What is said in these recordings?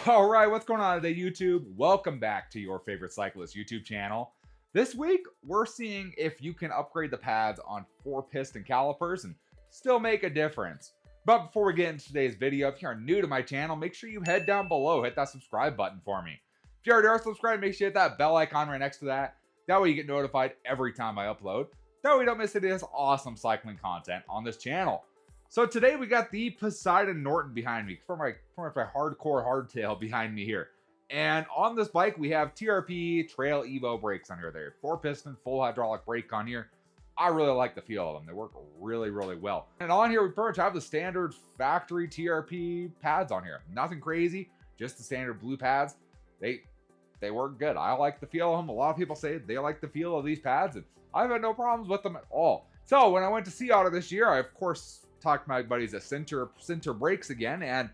All right, what's going on today, YouTube? Welcome back to your favorite cyclist YouTube channel. This week, we're seeing if you can upgrade the pads on 4-piston calipers and still make a difference. But before we get into today's video, if you're new to my channel, make sure you head down below, hit that subscribe button for me. If you already are subscribed, make sure you hit that bell icon right next to that. That way you get notified every time I upload. That way you don't miss any of this awesome cycling content on this channel. So today we got the Poseidon Norton behind me, for my hardcore hardtail behind me here. And on this bike we have TRP Trail Evo brakes on here. They're 4-piston full hydraulic brake on here. I really like the feel of them. They work really, really well. And on here we pretty much have the standard factory TRP pads on here. Nothing crazy, just the standard blue pads. They work good. I like the feel of them. A lot of people say they like the feel of these pads, and I've had no problems with them at all. So when I went to Sea Otter this year, I of course talked to my buddies at Sinter Brakes again, and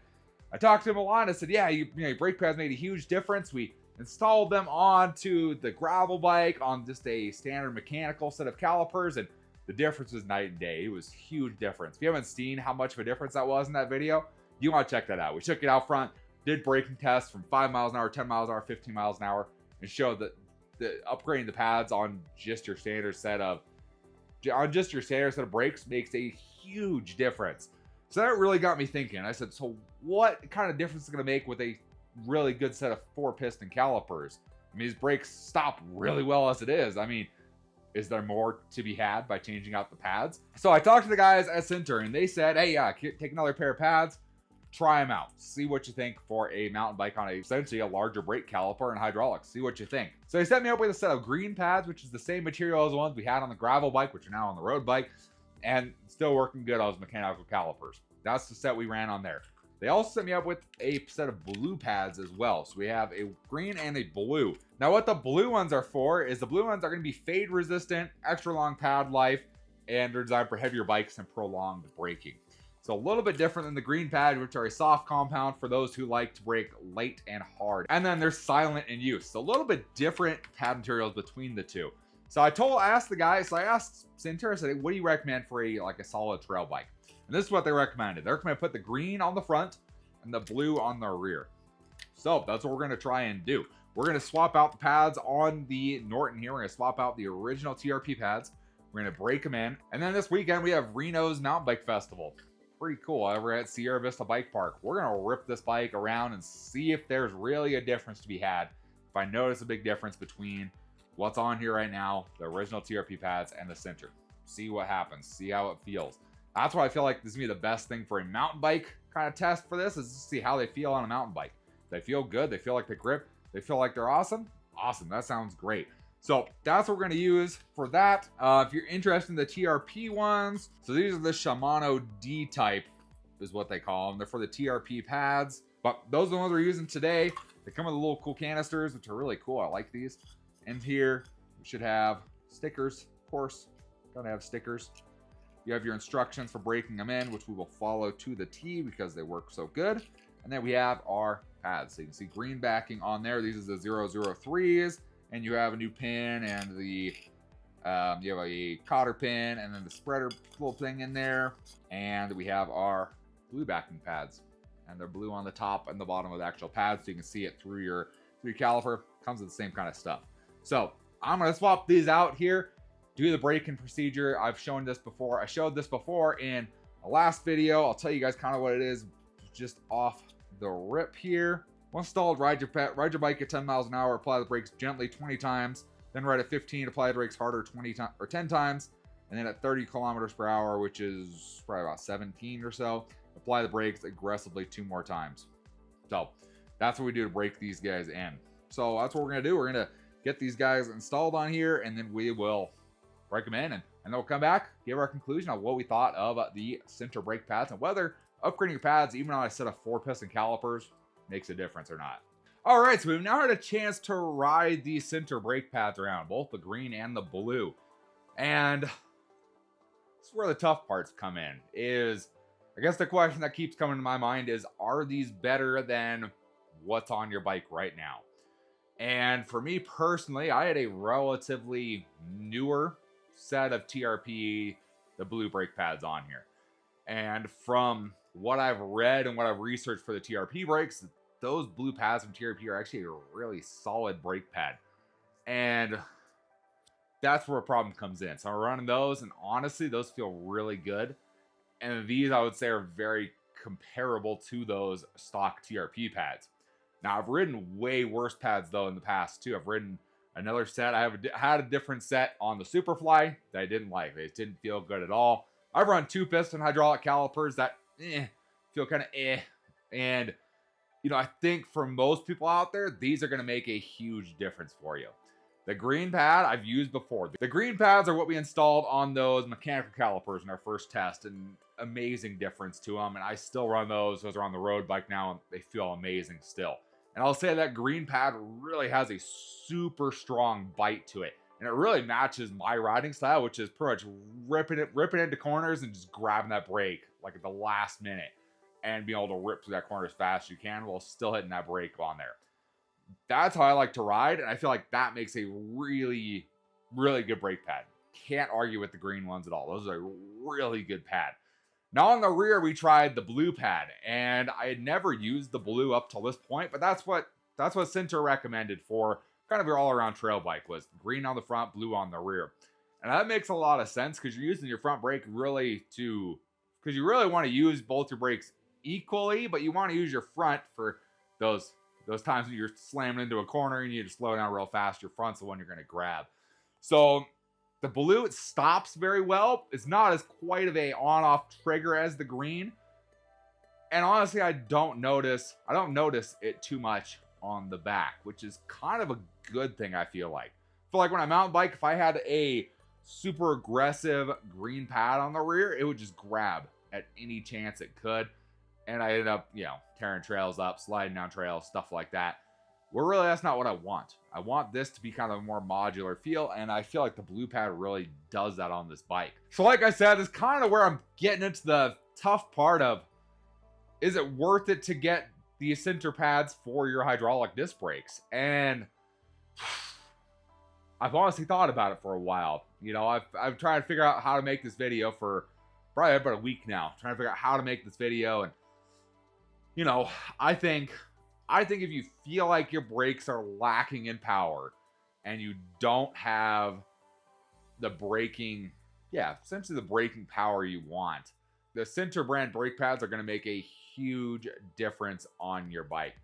I talked to him a lot. I said, yeah, your brake pads made a huge difference. We installed them onto the gravel bike on just a standard mechanical set of calipers, and the difference was night and day. It was a huge difference. If you haven't seen how much of a difference that was in that video, you want to check that out. We took it out front, did braking tests from 5 miles an hour, 10 miles an hour, 15 miles an hour, and showed that upgrading the pads on just your standard set of brakes makes a huge difference. So that really got me thinking. I said, so what kind of difference is it going to make with a really good set of 4-piston calipers? I mean, these brakes stop really well as it is. I mean, is there more to be had by changing out the pads? So I talked to the guys at Sinter, and they said, hey, yeah, take another pair of pads, try them out, see what you think for a mountain bike on essentially a larger brake caliper and hydraulics. See what you think. So they set me up with a set of green pads, which is the same material as the ones we had on the gravel bike, which are now on the road bike, and still working good on those mechanical calipers. That's the set we ran on there. They also set me up with a set of blue pads as well. So we have a green and a blue. Now what the blue ones are for is the blue ones are going to be fade resistant, extra long pad life, and they're designed for heavier bikes and prolonged braking. So a little bit different than the green pad, which are a soft compound for those who like to brake light and hard. And then they're silent in use. So a little bit different pad materials between the two. So I asked the guy, so I asked Sinter, I said, hey, what do you recommend for a solid trail bike? And this is what they recommended. They recommend put the green on the front and the blue on the rear. So that's what we're going to try and do. We're going to swap out the pads on the Norton here. We're going to swap out the original TRP pads. We're going to break them in. And then this weekend we have Reno's Mountain Bike Festival. Pretty cool. Over at Sierra Vista Bike Park. We're going to rip this bike around and see if there's really a difference to be had. If I notice a big difference between what's on here right now, the original TRP pads and the Sinter. See what happens. See how it feels. That's why I feel like this is going to be the best thing for a mountain bike kind of test for this, is to see how they feel on a mountain bike. They feel good. They feel like they grip. They feel like they're awesome. Awesome. That sounds great. So that's what we're going to use for that. If you're interested in the TRP ones, so these are the Shimano D type is what they call them. They're for the TRP pads, but those are the ones we're using today. They come with little cool canisters, which are really cool. I like these. And here we should have stickers. Of course, gotta have stickers. You have your instructions for breaking them in, which we will follow to the T because they work so good. And then we have our pads. So you can see green backing on there. These are the 003s. And you have a new pin and the you have a cotter pin and then the spreader little thing in there. And we have our blue backing pads. And they're blue on the top and the bottom of the actual pads, so you can see it through your caliper. Comes with the same kind of stuff. So I'm going to swap these out here, do the braking procedure. I've shown this before. I showed this before in the last video. I'll tell you guys kind of what it is just off the rip here. Once installed, ride your bike at 10 miles an hour, apply the brakes gently 20 times, then ride at 15, apply the brakes harder 10 times, and then at 30 kilometers per hour, which is probably about 17 or so, apply the brakes aggressively 2 more times. So that's what we do to break these guys in. So that's what we're going to do. We're going to get these guys installed on here, and then we will break them in, and then we'll come back, give our conclusion on what we thought of the Sinter brake pads and whether upgrading your pads, even on a set of 4-piston calipers, makes a difference or not. All right, so we've now had a chance to ride these Sinter brake pads around, both the green and the blue. And this is where the tough parts come in. I guess the question that keeps coming to my mind is, are these better than what's on your bike right now? And for me personally, I had a relatively newer set of TRP, the blue brake pads on here. And from what I've read and what I've researched for the TRP brakes, those blue pads from TRP are actually a really solid brake pad. And that's where a problem comes in. So I'm running those, and honestly, those feel really good. And these, I would say, are very comparable to those stock TRP pads. Now, I've ridden way worse pads, though, in the past, too. I've ridden another set. I had a different set on the Superfly that I didn't like. They just didn't feel good at all. I've run 2-piston hydraulic calipers that feel kind of And, you know, I think for most people out there, these are going to make a huge difference for you. The green pad I've used before. The green pads are what we installed on those mechanical calipers in our first test, and amazing difference to them. And I still run those. Those are on the road bike now, and they feel amazing still. And I'll say that green pad really has a super strong bite to it. And it really matches my riding style, which is pretty much ripping into corners and just grabbing that brake like at the last minute and being able to rip through that corner as fast as you can while still hitting that brake on there. That's how I like to ride, and I feel like that makes a really, really good brake pad. Can't argue with the green ones at all. Those are a really good pad. Now on the rear, we tried the blue pad, and I had never used the blue up till this point, but that's what Sinter recommended for kind of your all-around trail bike, was green on the front, blue on the rear. And that makes a lot of sense because you're using your front brake because you really want to use both your brakes equally, but you want to use your front for those times when you're slamming into a corner and you need to slow down real fast. Your front's the one you're going to grab. So the blue, it stops very well. It's not as quite of a on-off trigger as the green. And honestly, I don't notice it too much on the back, which is kind of a good thing, I feel like. I feel like when I mountain bike, if I had a super aggressive green pad on the rear, it would just grab at any chance it could. And I ended up, tearing trails up, sliding down trails, stuff like that. Well, really, that's not what I want. I want this to be kind of a more modular feel, and I feel like the blue pad really does that on this bike. So like I said, it's kind of where I'm getting into the tough part of, is it worth it to get the Sinter pads for your hydraulic disc brakes? And I've honestly thought about it for a while. I've tried to figure out how to make this video for probably about a week now, trying to figure out how to make this video. And I think if you feel like your brakes are lacking in power and you don't have the braking, essentially the braking power you want, the Sinter brand brake pads are going to make a huge difference on your bike.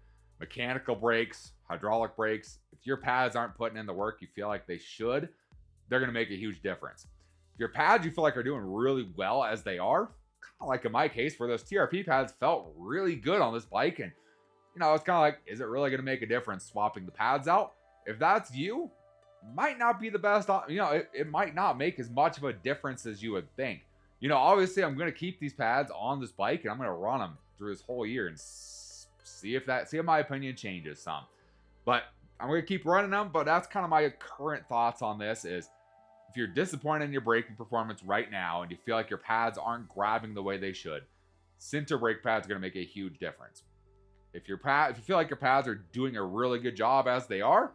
Mechanical brakes, hydraulic brakes, if your pads aren't putting in the work you feel like they should, they're going to make a huge difference. If your pads you feel like are doing really well as they are, kind of like in my case where those TRP pads felt really good on this bike, and it's kind of like, is it really going to make a difference swapping the pads out? If that's you, might not be the best. It might not make as much of a difference as you would think. Obviously I'm going to keep these pads on this bike and I'm going to run them through this whole year and see if my opinion changes some. But I'm going to keep running them. But that's kind of my current thoughts on this is, if you're disappointed in your braking performance right now and you feel like your pads aren't grabbing the way they should, Sinter brake pads are going to make a huge difference. If you feel like your pads are doing a really good job as they are,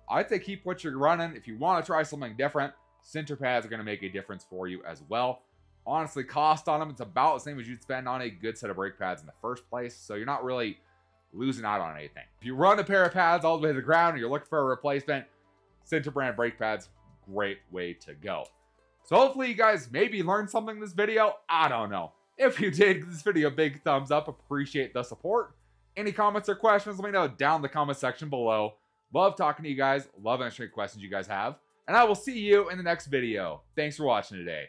I'd say keep what you're running. If you want to try something different, Sinter pads are going to make a difference for you as well. Honestly, cost on them, it's about the same as you'd spend on a good set of brake pads in the first place, so you're not really losing out on anything. If you run a pair of pads all the way to the ground and you're looking for a replacement, Sinter brand brake pads, great way to go. So hopefully you guys maybe learned something in this video. I don't know. If you did, give this video a big thumbs up. Appreciate the support. Any comments or questions, let me know down in the comment section below. Love talking to you guys. Love answering questions you guys have. And I will see you in the next video. Thanks for watching today.